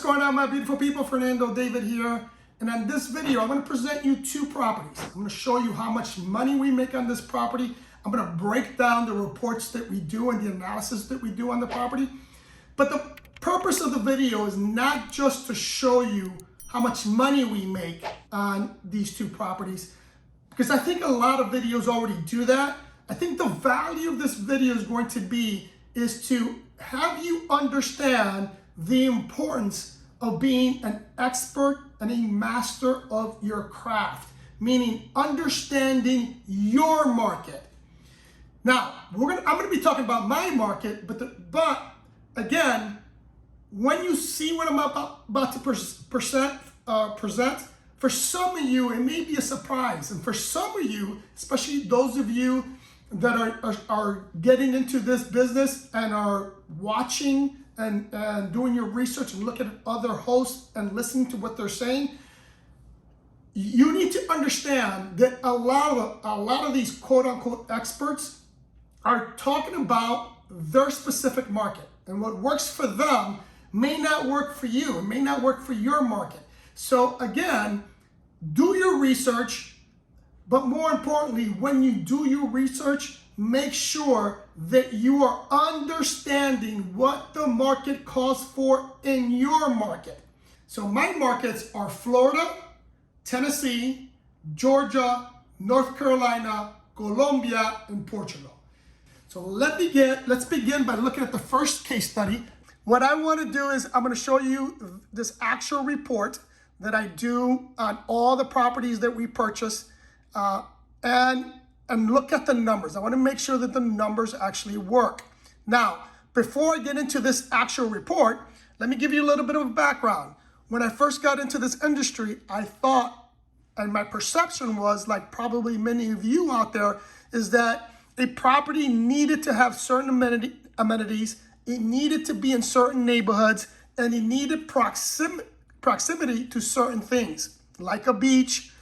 going on, my beautiful people? Fernando David here. And on this video, I'm going to present you two properties. I'm going to show you how much money we make on this property. I'm going to break down the reports that we do and the analysis that we do on the property. But the purpose of the video is not just to show you how much money we make on these two properties, because I think a lot of videos already do that. I think the value of this video is going to be is to have you understand the importance of being an expert and a master of your craft, meaning understanding your market. Now, I'm going to be talking about my market, but again, when you see what I'm about to present, for some of you, it may be a surprise. And for some of you, especially those of you that are getting into this business and are watching and doing your research and looking at other hosts and listening to what they're saying, you need to understand that a lot of these quote unquote experts are talking about their specific market, and what works for them may not work for you. It may not work for your market. So again, do your research, but more importantly, when you do your research, make sure that you are understanding what the market calls for in your market. So my markets are Florida, Tennessee, Georgia, North Carolina, Colombia, and Portugal. So let's begin by looking at the first case study. What I want to do is I'm going to show you this actual report that I do on all the properties that we purchase, and look at the numbers. I want to make sure that the numbers actually work. Now, before I get into this actual report, let me give you a little bit of a background. When I first got into this industry, I thought, and my perception was, like probably many of you out there, is that a property needed to have certain amenities, it needed to be in certain neighborhoods, and it needed proximity to certain things, like a beach,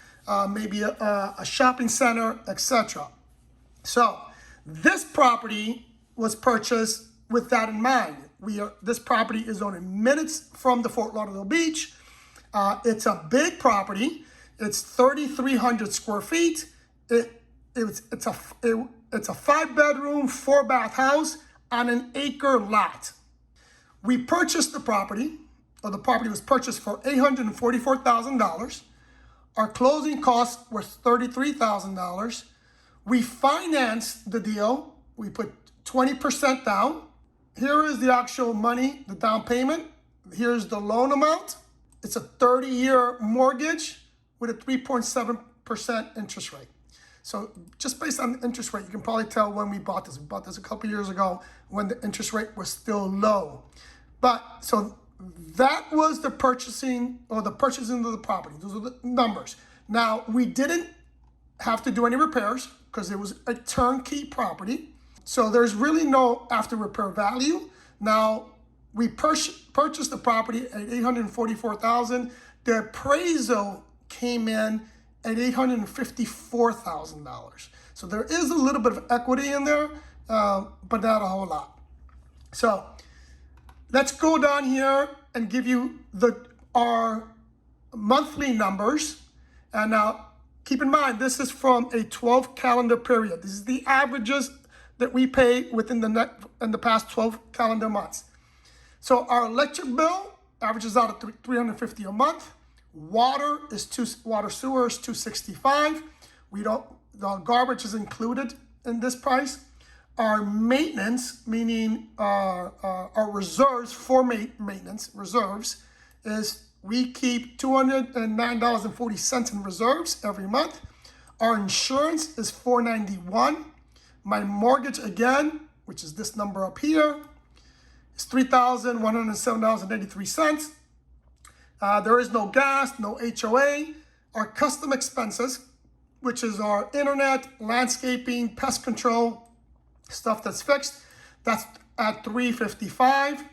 maybe a shopping center, etc. So this property was purchased with that in mind. This property is only minutes from the Fort Lauderdale beach. It's a big property. It's 3,300 square feet. It's a 5-bedroom, 4-bath house on an acre lot. We purchased the property, or the property was purchased for $844,000. Our closing costs were $33,000. We financed the deal. We put 20% down. Here is the actual money, the down payment. Here's the loan amount. It's a 30-year mortgage with a 3.7% interest rate. So just based on the interest rate, you can probably tell when we bought this. We bought this a couple years ago when the interest rate was still low. But so that was the purchasing of the property. Those are the numbers. Now, we didn't have to do any repairs because it was a turnkey property. So there's really no after repair value. Now, we purchased the property at $844,000. The appraisal came in at $854,000. So there is a little bit of equity in there, but not a whole lot. So let's go down here and give you our monthly numbers. And now keep in mind, this is from a 12 calendar period. This is the averages that we pay within in the past 12 calendar months. So our electric bill averages out at $350 a month. Water sewer is $265. The garbage is included in this price. Our maintenance, meaning our reserves for maintenance, reserves, is we keep $209.40 in reserves every month. Our insurance is $491. My mortgage, again, which is this number up here, is $3,107.83. There is no gas, no HOA. Our custom expenses, which is our internet, landscaping, pest control, stuff that's fixed, that's at $355.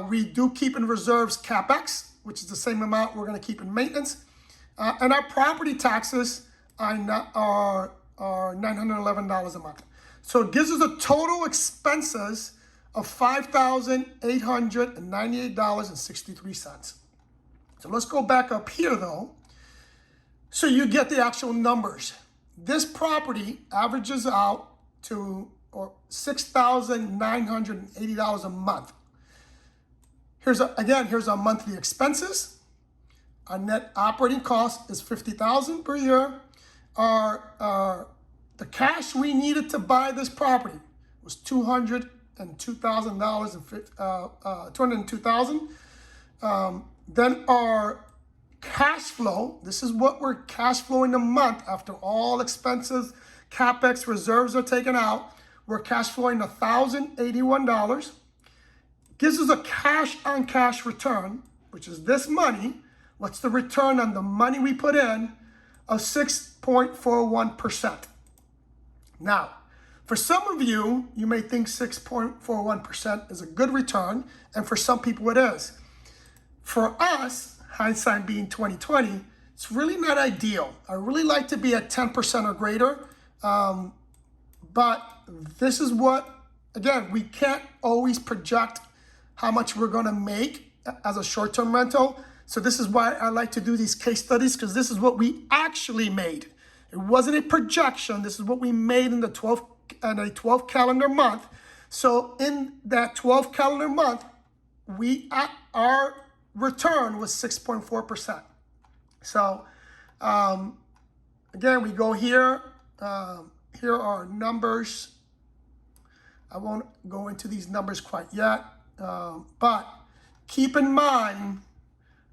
We do keep in reserves CapEx, which is the same amount we're going to keep in maintenance. And our property taxes are $911 a month. So it gives us a total expenses of $5,898.63. So let's go back up here though, so you get the actual numbers. This property averages out to $6,980 a month. Here's our monthly expenses. Our net operating cost is $50,000 per year. The cash we needed to buy this property was $202,000. Then our cash flow, this is what we're cash flowing a month after all expenses, CapEx, reserves are taken out. We're cash flowing $1,081. Gives us a cash on cash return, which is this money. What's the return on the money we put in? Of 6.41%. Now, for some of you, you may think 6.41% is a good return, and for some people it is. For us, hindsight being 2020, it's really not ideal. I really like to be at 10% or greater, but this is what, again, we can't always project how much we're gonna make as a short-term rental. So this is why I like to do these case studies, because this is what we actually made. It wasn't a projection. This is what we made in a 12 calendar month. So in that 12 calendar month, our return was 6.4%. So again, we go here. Here are our numbers. I won't go into these numbers quite yet, but keep in mind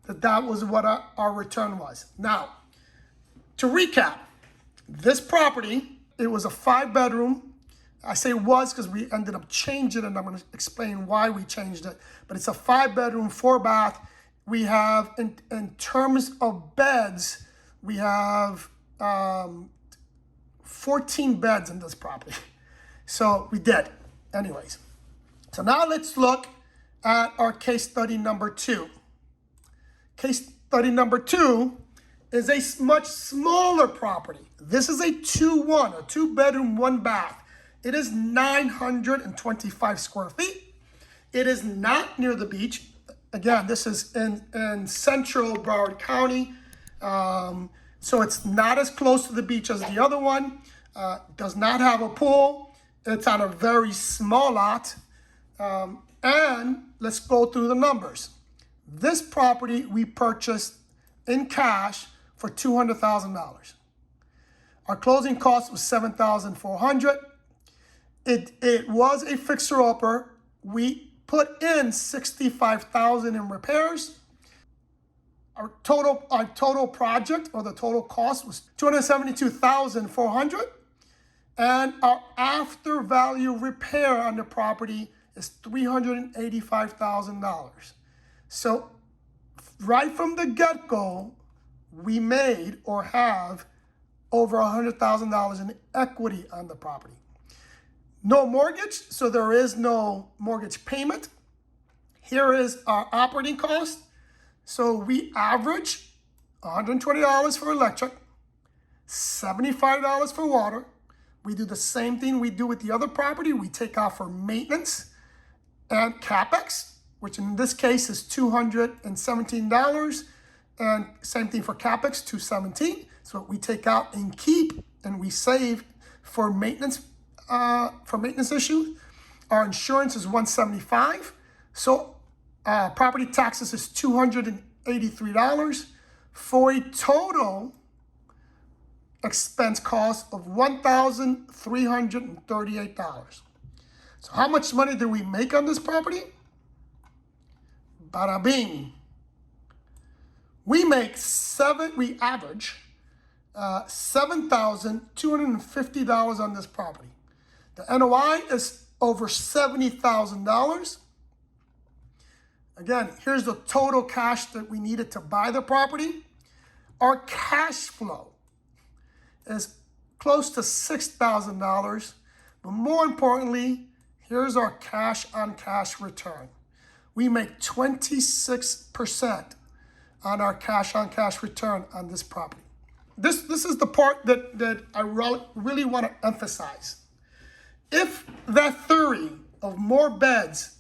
that was what our return was. Now, to recap, this property, it was a 5-bedroom. I say was because we ended up changing it, and I'm going to explain why we changed it. But it's a 5-bedroom, 4-bath. We have, in terms of beds, we have 14 beds in this property. So we did. Anyways, so now let's look at our case study number 2. Case study number 2 is a much smaller property. This is a 2-1, a 2-bedroom, 1-bath. It is 925 square feet. It is not near the beach. Again, this is in central Broward County. So it's not as close to the beach as the other one. Does not have a pool. It's on a very small lot. And let's go through the numbers. This property we purchased in cash for $200,000. Our closing cost was $7,400. It was a fixer-upper. We put in $65,000 in repairs. Our total project, or the total cost, was $272,400. And our after value repair on the property is $385,000. So right from the get-go, we made or have over $100,000 in equity on the property. No mortgage, so there is no mortgage payment. Here is our operating cost. So we average $120 for electric, $75 for water. We do the same thing we do with the other property. We take out for maintenance and CapEx, which in this case is $217. And same thing for CapEx, $217. So we take out and keep, and we save for maintenance issues. Our insurance is $175. So property taxes is $283 for a total expense cost of $1,338. So how much money do we make on this property? Bada bing. We average $7,250 on this property. The NOI is over $70,000. Again, here's the total cash that we needed to buy the property. Our cash flow is close to $6,000, but more importantly, here's our cash on cash return. We make 26% on our cash on cash return on this property. This is the part that I really want to emphasize. If that theory of more beds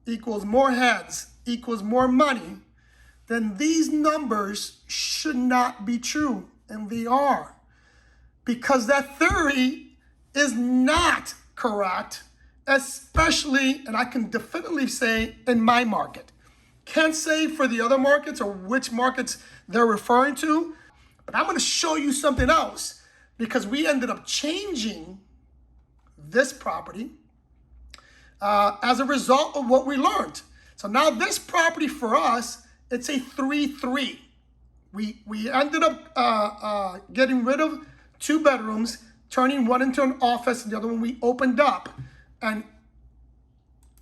equals more heads equals more money, then these numbers should not be true, and they are. Because that theory is not correct, especially, and I can definitively say, in my market. Can't say for the other markets or which markets they're referring to, but I'm gonna show you something else, because we ended up changing this property as a result of what we learned. So now this property for us, it's a 3-3. We ended up getting rid of 2 bedrooms, turning one into an office, and the other one we opened up. And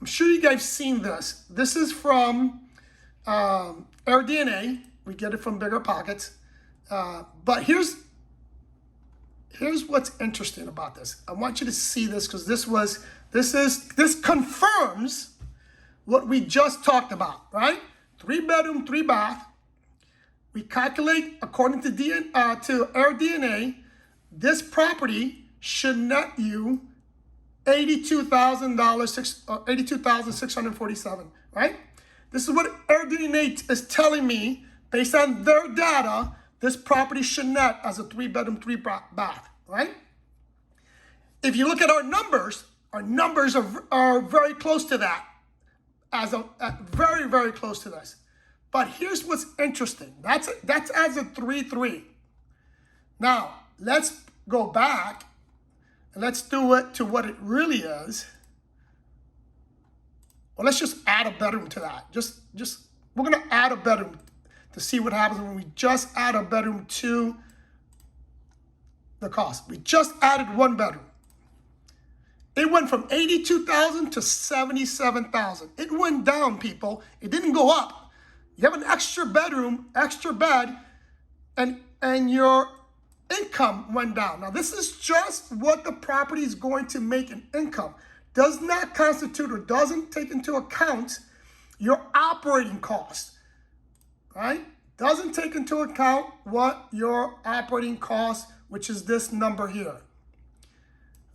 I'm sure you guys seen this. This is from AirDNA. We get it from Bigger Pockets. But here's what's interesting about this. I want you to see this, because this confirms what we just talked about, right? 3-bedroom, 3-bath. We calculate according to AirDNA, this property should net you $82,647, right? This is what AirDNA is telling me based on their data. This property should net as a 3-bedroom, 3-bath, right? If you look at our numbers are very close to that, very, very close to this. But here's what's interesting. That's as a 3-3. Now, let's go back and let's do it to what it really is. Well, let's just add a bedroom to that. We're gonna add a bedroom to see what happens when we just add a bedroom to the cost. We just added 1 bedroom. It went from $82,000 to $77,000. It went down, people. It didn't go up. You have an extra bedroom, extra bed, and your income went down. Now, this is just what the property is going to make in income. Does not constitute or doesn't take into account your operating costs, right? Doesn't take into account what your operating costs, which is this number here,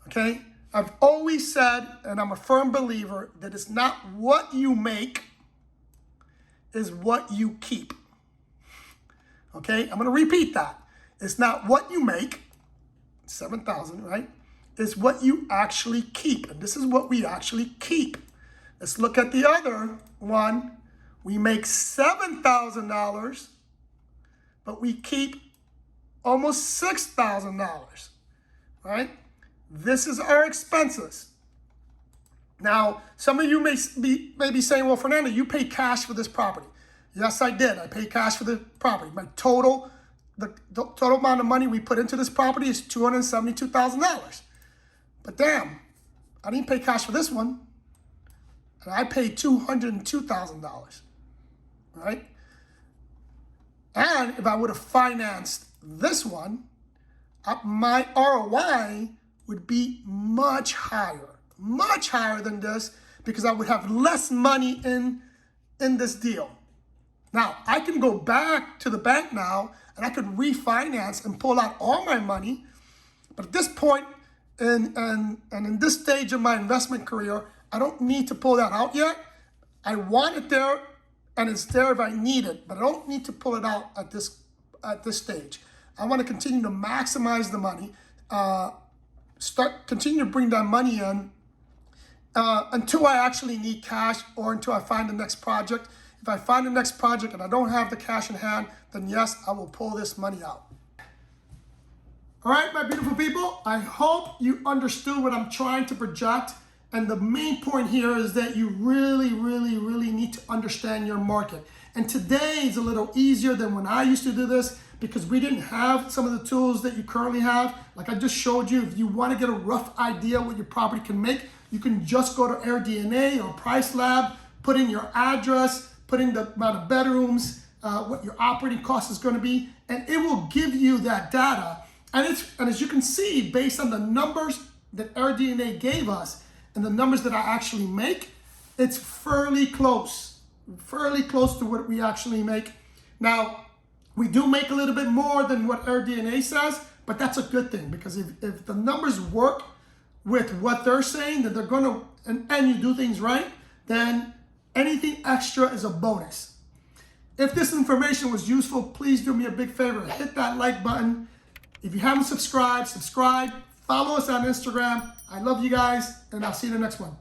okay? I've always said, and I'm a firm believer, that it's not what you make, is what you keep. Okay, I'm gonna repeat that. It's not what you make, 7,000, right? It's what you actually keep, and this is what we actually keep. Let's look at the other one. We make $7,000, but we keep almost $6,000, right? This is our expenses. Now, some of you may be saying, well, Fernando, you pay cash for this property. Yes, I did. I paid cash for the property. The total amount of money we put into this property is $272,000. But damn, I didn't pay cash for this one. And I paid $202,000, right? And if I would have financed this one, my ROI would be much higher than this, because I would have less money in this deal. Now, I can go back to the bank now and I could refinance and pull out all my money. But at this point, and in this stage of my investment career, I don't need to pull that out yet. I want it there, and it's there if I need it, but I don't need to pull it out at this stage. I want to continue to maximize the money, continue to bring that money in until I actually need cash, or until I find the next project. If I find the next project and I don't have the cash in hand, then yes, I will pull this money out. All right, my beautiful people, I hope you understood what I'm trying to project. And the main point here is that you really, really, really need to understand your market. And today is a little easier than when I used to do this, because we didn't have some of the tools that you currently have. Like I just showed you, if you want to get a rough idea what your property can make, you can just go to AirDNA or Price Lab, put in your address, put in the amount of bedrooms, what your operating cost is going to be, and it will give you that data. And as you can see, based on the numbers that AirDNA gave us and the numbers that I actually make, it's fairly close to what we actually make. Now, we do make a little bit more than what AirDNA says, but that's a good thing, because if the numbers work with what they're saying, that they're going to, and you do things right, then anything extra is a bonus. If this information was useful, please do me a big favor. Hit that like button. If you haven't subscribed, subscribe. Follow us on Instagram. I love you guys, and I'll see you in the next one.